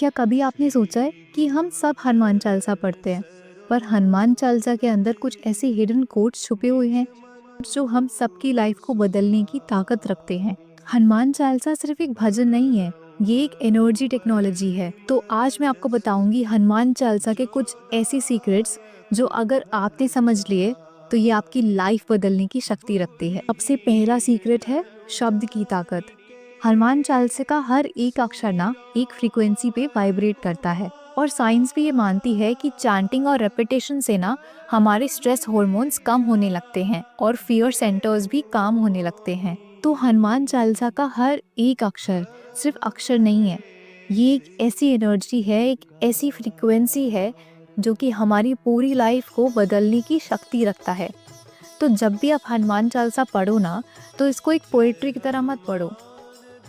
क्या कभी आपने सोचा है कि हम सब हनुमान चालीसा पढ़ते हैं, पर हनुमान चालीसा के अंदर कुछ ऐसे हिडन कोड्स छुपे हुए हैं जो हम सबकी लाइफ को बदलने की ताकत रखते हैं। हनुमान चालीसा सिर्फ एक भजन नहीं है, ये एक एनर्जी टेक्नोलॉजी है। तो आज मैं आपको बताऊंगी हनुमान चालीसा के कुछ ऐसे सीक्रेट्स जो अगर आपने समझ लिए तो ये आपकी लाइफ बदलने की शक्ति रखती है। सबसे पहला सीक्रेट है शब्द की ताकत। हनुमान चालीसा का हर एक अक्षर ना एक फ्रीक्वेंसी पे वाइब्रेट करता है और साइंस भी ये मानती है कि चैंटिंग और रेपिटेशन से ना हमारे स्ट्रेस हार्मोन्स कम होने लगते हैं और फियर सेंटर्स भी काम होने लगते हैं। तो हनुमान चालीसा का हर एक अक्षर सिर्फ अक्षर नहीं है, ये एक ऐसी एनर्जी है, एक ऐसी फ्रीक्वेंसी है जो कि हमारी पूरी लाइफ को बदलने की शक्ति रखता है। तो जब भी आप हनुमान चालीसा पढ़ो ना, तो इसको एक पोएट्री की तरह मत पढ़ो,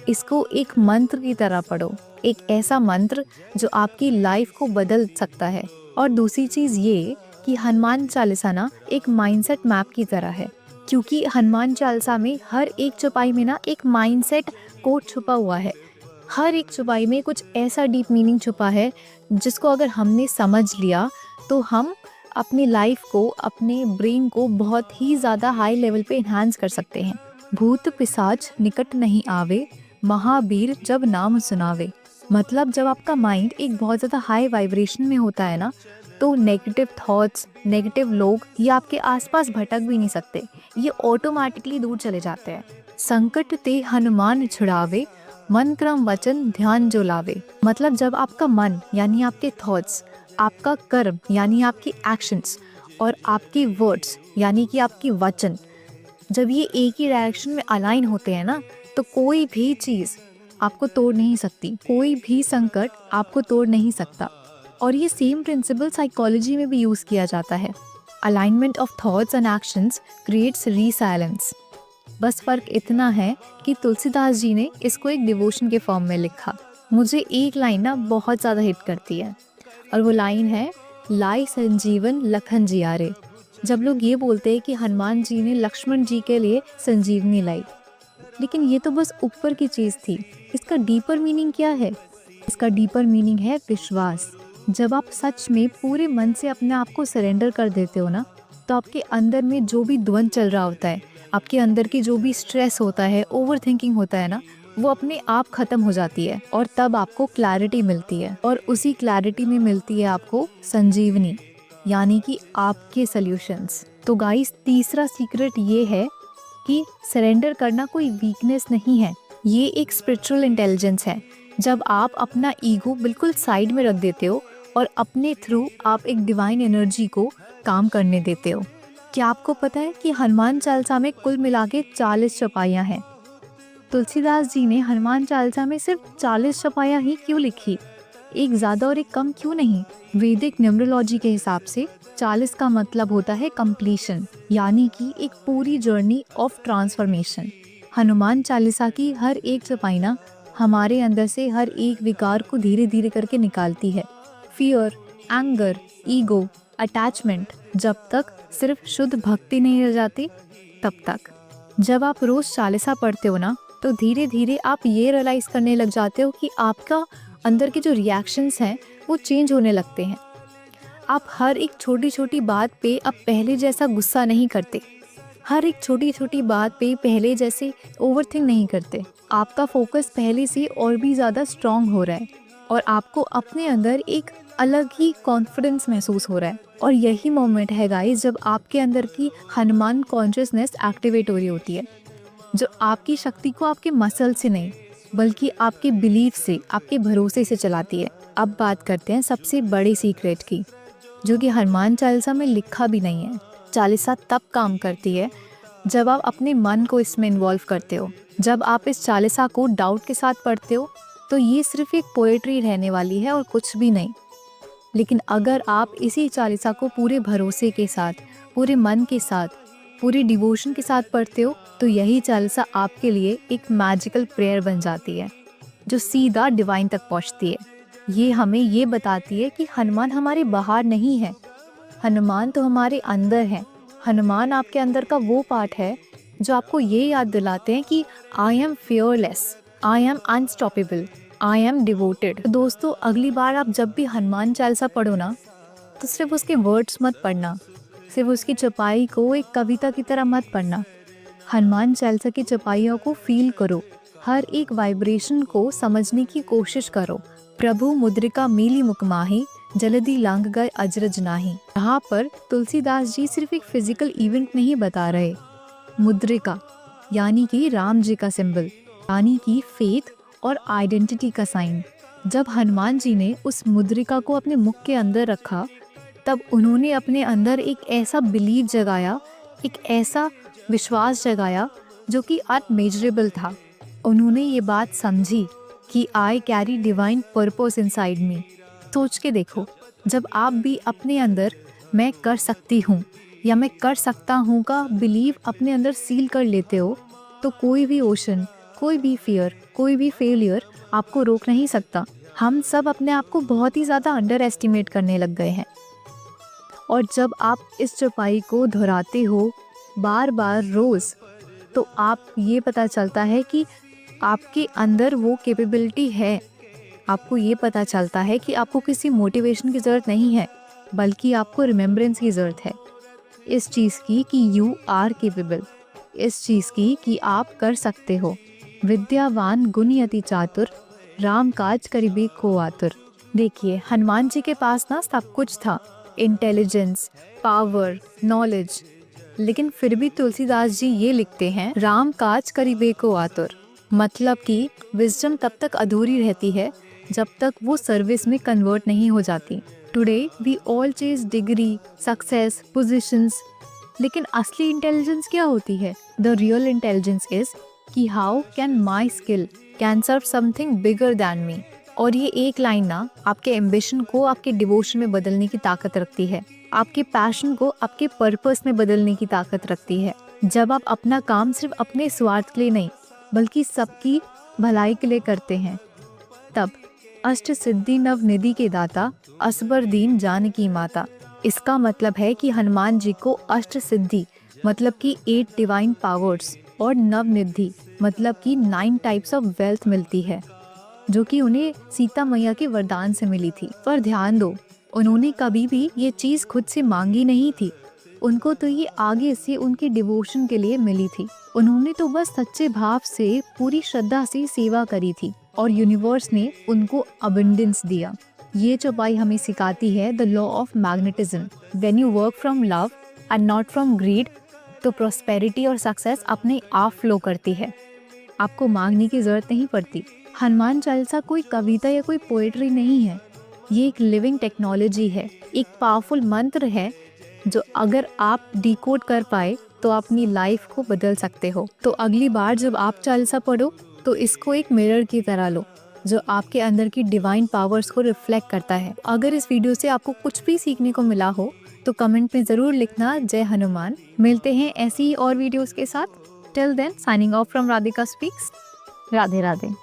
इसको एक मंत्र की तरह पढ़ो, एक ऐसा मंत्र जो आपकी लाइफ को बदल सकता है। और दूसरी चीज़ ये कि हनुमान चालीसा ना एक माइंडसेट मैप की तरह है, क्योंकि हनुमान चालीसा में हर एक चौपाई में ना एक माइंडसेट कोड छुपा हुआ है। हर एक चौपाई में कुछ ऐसा डीप मीनिंग छुपा है जिसको अगर हमने समझ लिया तो हम अपनी लाइफ को, अपने ब्रेन को बहुत ही ज़्यादा हाई लेवल पे इन्हांस कर सकते हैं। भूत पिशाच निकट नहीं आवे, महावीर जब नाम सुनावे। मतलब जब आपका माइंड एक बहुत ज़्यादा हाई वाइब्रेशन में होता है ना, तो नेगेटिव थॉट्स, नेगेटिव लोग ये आपके आसपास भटक भी नहीं सकते, ये ऑटोमेटिकली दूर चले जाते हैं। संकट ते हनुमान छुड़ावे, मन क्रम वचन ध्यान जो लावे। मतलब जब आपका मन यानी आपके थॉट्स, आपका कर्म यानी आपकी एक्शंस और आपके वर्ड्स यानी कि आपकी वचन, जब ये एक ही डायरेक्शन में अलाइन होते हैं ना, तो कोई भी चीज़ आपको तोड़ नहीं सकती, कोई भी संकट आपको तोड़ नहीं सकता। और ये सेम प्रिंसिपल साइकोलॉजी में भी यूज़ किया जाता है। Alignment of thoughts and actions creates resilience. बस फ़र्क इतना है कि तुलसीदास जी ने इसको एक डिवोशन के फॉर्म में लिखा। मुझे एक लाइन ना बहुत ज़्यादा हिट करती है, और वो लाइन है, लाई संजीवन लखन जियारे। जब लोग ये बोलते हैं कि हनुमान जी ने लक्ष्मण जी के लिए संजीवनी लाई, लेकिन ये तो बस ऊपर की चीज़ थी। इसका डीपर मीनिंग क्या है? इसका डीपर मीनिंग है विश्वास। जब आप सच में पूरे मन से अपने आप को सरेंडर कर देते हो ना, तो आपके अंदर में जो भी द्वंद चल रहा होता है, आपके अंदर की जो भी स्ट्रेस होता है, ओवर थिंकिंग होता है ना, वो अपने आप ख़त्म हो जाती है और तब आपको क्लैरिटी मिलती है। और उसी क्लैरिटी में मिलती है आपको संजीवनी, यानी कि आपके सल्यूशंस। तो गाइस, तीसरा सीक्रेट ये है कि सरेंडर करना कोई वीकनेस नहीं है, ये एक स्पिरिचुअल इंटेलिजेंस है। जब आप अपना ईगो बिल्कुल साइड में रख देते हो और अपने थ्रू आप एक डिवाइन एनर्जी को काम करने देते हो। क्या आपको पता है कि हनुमान चालीसा में कुल मिला के 40 चौपाइयाँ हैं? तुलसीदास जी ने हनुमान चालीसा में सिर्फ 40 चौपाइयाँ ही क्यों लिखी? एक ज़्यादा और एक कम क्यों नहीं? वैदिक न्यूमरोलॉजी के हिसाब से 40 का मतलब होता है कंप्लीशन, यानी कि एक पूरी journey of transformation. Hanuman Chalisa की हर एक चौपाई ना हमारे अंदर से हर एक विकार को धीरे धीरे करके निकालती है। फियर, एंगर, ईगो, अटैचमेंट, जब तक सिर्फ शुद्ध भक्ति नहीं रह जाती तब तक। जब आप रोज़ चालीसा पढ़ते हो ना, तो धीरे धीरे आप ये रियलाइज़ करने लग जाते हो कि आपका अंदर के जो रिएक्शंस हैं वो चेंज होने लगते हैं। आप हर एक छोटी छोटी बात पे अब पहले जैसा गुस्सा नहीं करते, हर एक छोटी छोटी बात पे पहले जैसे ओवरथिंक नहीं करते। आपका फोकस पहले से और भी ज़्यादा स्ट्रॉन्ग हो रहा है और आपको अपने अंदर एक अलग ही कॉन्फिडेंस महसूस हो रहा है। और यही मोमेंट है गाइस जब आपके अंदर की हनुमान कॉन्शियसनेस एक्टिवेट हो रही होती है, जो आपकी शक्ति को आपके मसल से नहीं बल्कि आपके बिलीफ से, आपके भरोसे से चलाती है। अब बात करते हैं सबसे बड़े सीक्रेट की, जो कि हनुमान चालीसा में लिखा भी नहीं है। चालीसा तब काम करती है जब आप अपने मन को इसमें इन्वॉल्व करते हो। जब आप इस चालीसा को डाउट के साथ पढ़ते हो तो ये सिर्फ एक पोएट्री रहने वाली है और कुछ भी नहीं। लेकिन अगर आप इसी चालीसा को पूरे भरोसे के साथ, पूरे मन के साथ, पूरे डिवोशन के साथ पढ़ते हो, तो यही चालीसा आपके लिए एक मैजिकल प्रेयर बन जाती है जो सीधा डिवाइन तक पहुंचती है। ये हमें ये बताती है कि हनुमान हमारे बाहर नहीं है, हनुमान तो हमारे अंदर है। हनुमान आपके अंदर का वो पार्ट है जो आपको ये याद दिलाते हैं कि I am fearless, I am unstoppable, I am devoted. दोस्तों, अगली बार आप जब भी हनुमान चालीसा पढ़ो ना, तो सिर्फ उसके वर्ड्स मत पढ़ना, सिर्फ उसकी चौपाई को एक कविता की तरह मत पढ़ना। हनुमान चालीसा की चौपाइयों को फील करो, हर एक वाइब्रेशन को समझने की कोशिश करो। प्रभु मुद्रिका मीली मुकमाही, जल्दी लांग गए अजरज नाही। यहाँ पर तुलसीदास जी सिर्फ एक फिजिकल इवेंट नहीं बता रहे। मुद्रिका यानी कि राम जी का सिंबल, यानी कि फेथ और आइडेंटिटी का साइन। जब हनुमान जी ने उस मुद्रिका को अपने मुख के अंदर रखा, तब उन्होंने अपने अंदर एक ऐसा बिलीव जगाया, एक ऐसा विश्वास जगाया जो कि अनमेजरेबल था। उन्होंने ये बात समझी कि I carry divine purpose inside me. सोच के देखो, जब आप भी अपने अंदर मैं कर सकती हूँ या मैं कर सकता हूँ का बिलीव अपने अंदर सील कर लेते हो, तो कोई भी ओशन, कोई भी फियर, कोई भी फेलियर आपको रोक नहीं सकता। हम सब अपने आप को बहुत ही ज़्यादा अंडर एस्टिमेट करने लग गए हैं। और जब आप इस चौपाई को दोहराते हो बार बार रोज़, तो आप ये पता चलता है कि आपके अंदर वो कैपेबिलिटी है। आपको ये पता चलता है कि आपको किसी मोटिवेशन की ज़रूरत नहीं है, बल्कि आपको रिमेम्बरेंस की ज़रूरत है इस चीज़ की कि यू आर केपेबल, इस चीज़ की कि आप कर सकते हो। विद्यावान गुणी अति चातुर, राम काज करिबे को आतुर। देखिए, हनुमान जी के पास ना सब कुछ था, इंटेलिजेंस, पावर, नॉलेज, लेकिन फिर भी तुलसीदास जी ये लिखते हैं, राम काज करिबे को आतुर। मतलब कि विजडम तब तक अधूरी रहती है जब तक वो सर्विस में कन्वर्ट नहीं हो जाती। Today we all chase degree, success, positions, लेकिन असली इंटेलिजेंस क्या होती है? द रियल इंटेलिजेंस इज कि how can my skill can serve something bigger than me. और ये एक लाइन ना आपके एम्बिशन को आपके डिवोशन में बदलने की ताकत रखती है, आपके पैशन को आपके पर्पस में बदलने की ताकत रखती है। जब आप अपना काम सिर्फ अपने स्वार्थ के लिए नहीं, बल्कि सबकी भलाई के लिए करते हैं, तब अष्ट सिद्धि नव निधि के दाता, असबर दीन जानकी माता। इसका मतलब है कि हनुमान जी को अष्ट सिद्धि मतलब कि 8 डिवाइन पावर्स और नव निधि मतलब कि 9 टाइप्स ऑफ वेल्थ मिलती है, जो कि उन्हें सीता मैया के वरदान से मिली थी। पर ध्यान दो, उन्होंने कभी भी ये चीज़ खुद से मांगी नहीं थी, उनको तो ये आगे से उनके डिवोशन के लिए मिली थी। उन्होंने तो बस सच्चे भाव से, पूरी श्रद्धा से सेवा करी थी और यूनिवर्स ने उनको अबंडेंस दिया। ये चौपाई हमें सिखाती है the law of magnetism. When you work from love and not from greed, तो प्रॉस्पेरिटी और सक्सेस अपने आप फ्लो करती है, आपको मांगने की जरूरत नहीं पड़ती। हनुमान चालीसा कोई कविता या कोई पोएट्री नहीं है, ये एक लिविंग टेक्नोलॉजी है, एक पावरफुल मंत्र है जो अगर आप डिकोड कर पाए तो अपनी लाइफ को बदल सकते हो। तो अगली बार जब आप चालीसा पढ़ो तो इसको एक मिरर की तरह लो जो आपके अंदर की डिवाइन पावर्स को रिफ्लेक्ट करता है। अगर इस वीडियो से आपको कुछ भी सीखने को मिला हो तो कमेंट में ज़रूर लिखना जय हनुमान। मिलते हैं ऐसी ही और वीडियोस के साथ। Till then, signing off from Radhika speaks. Radhe Radhe.